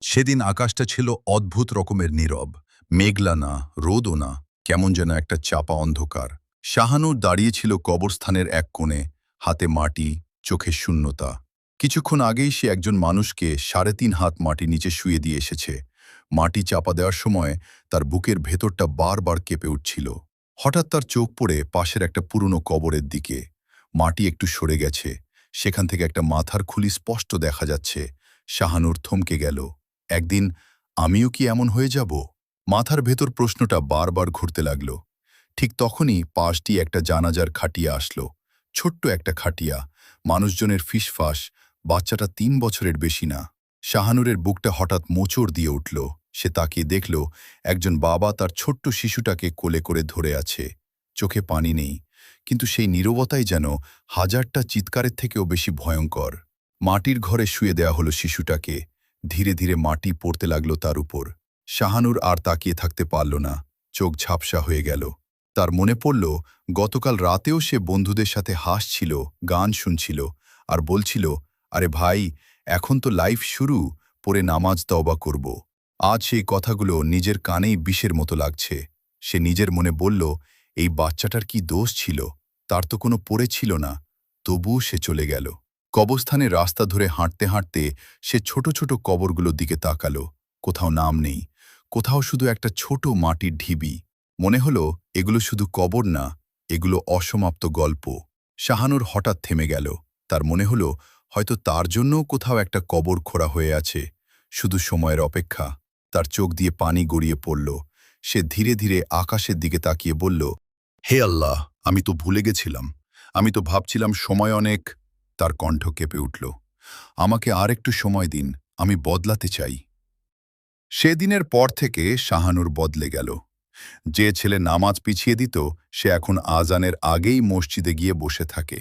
সেদিন আকাশটা ছিল অদ্ভুত রকমের নীরব। মেঘলা না, রোদও না, কেমন যেন একটা চাপা অন্ধকার। শাহানুর দাঁড়িয়েছিল কবরস্থানের এক কোণে, হাতে মাটি, চোখে শূন্যতা। কিছুক্ষণ আগেই সে একজন মানুষকে ৩.৫ হাত মাটি নিচে শুয়ে দিয়ে এসেছে। মাটি চাপা দেওয়ার সময় তার বুকের ভেতরটা বারবার কেঁপে উঠছিল। হঠাৎ তার চোখ পড়ে পাশের একটা পুরনো কবরের দিকে। মাটি একটু সরে গেছে, সেখান থেকে একটা মাথার খুলি স্পষ্ট দেখা যাচ্ছে। শাহানুর থমকে গেল। একদিন আমিও কি এমন হয়ে যাব? মাথার ভেতর প্রশ্নটা বারবার ঘুরতে লাগল। ঠিক তখনই পাশ দিয়ে একটা জানাজার খাটিয়া আসলো। ছোট্ট একটা খাটিয়া, মানুষজনের ফিসফাস, বাচ্চাটা ৩ বছরের বেশি না। শাহানুরের বুকটা হঠাৎ মোচড় দিয়ে উঠল। সে তাকিয়ে দেখল একজন বাবা তার ছোট্ট শিশুটাকে কোলে করে ধরে আছে। চোখে পানি নেই, কিন্তু সেই নীরবতাই যেন হাজারটা চিৎকারের থেকেও বেশি ভয়ঙ্কর। মাটির ঘরে শুয়ে দেয়া হলো শিশুটাকে। ধীরে ধীরে মাটি পড়তে লাগলো তার উপর। শাহানুর আর তাকিয়ে থাকতে পারল না, চোখ ঝাপসা হয়ে গেল। তার মনে পড়ল গতকাল রাতেও সে বন্ধুদের সাথে হাসছিল, গান শুনছিল, আর বলছিল, আরে ভাই, এখন তো লাইফ শুরু, পরে নামাজ তওবা করব। আজ সেই কথাগুলো নিজের কানেই বিষের মতো লাগছে। সে নিজের মনে বলল, এই বাচ্চাটার কি দোষ ছিল? তার তো কোনো পড়ে ছিল না। তবুও সে চলে গেল। কবরস্থানের রাস্তা ধরে হাঁটতে হাঁটতে সে ছোট ছোট কবরগুলোর দিকে তাকালো। কোথাও নাম নেই, কোথাও শুধু একটা ছোট মাটির ঢিবি। মনে হলো এগুলো শুধু কবর না, এগুলো অসমাপ্ত গল্প। শাহানুর হঠাৎ থেমে গেল। তার মনে হলো হয়তো তার জন্যও কোথাও একটা কবর খোঁড়া হয়ে আছে, শুধু সময়ের অপেক্ষা। তার চোখ দিয়ে পানি গড়িয়ে পড়ল। সে ধীরে ধীরে আকাশের দিকে তাকিয়ে বলল, হে আল্লাহ, আমি তো ভুলে গেছিলাম। আমি তো ভাবছিলাম সময় অনেক। তার কণ্ঠ কেঁপে উঠল। আমাকে আর একটু সময় দিন, আমি বদলাতে চাই। সেদিনের পর থেকে শাহানুর বদলে গেল। যে ছেলে নামাজ পিছিয়ে দিত, সে এখন আজানের আগেই মসজিদে গিয়ে বসে থাকে।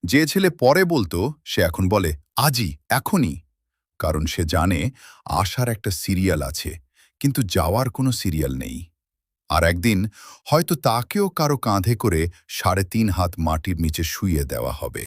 যে ছেলে পরে বলতো, সে এখন বলে আজই, এখনই। কারণ সে জানে আসার একটা সিরিয়াল আছে, কিন্তু যাওয়ার কোনো সিরিয়াল নেই। আর একদিন হয়তো তাকেও কারো কাঁধে করে ৩.৫ হাত মাটির নিচে শুইয়ে দেওয়া হবে।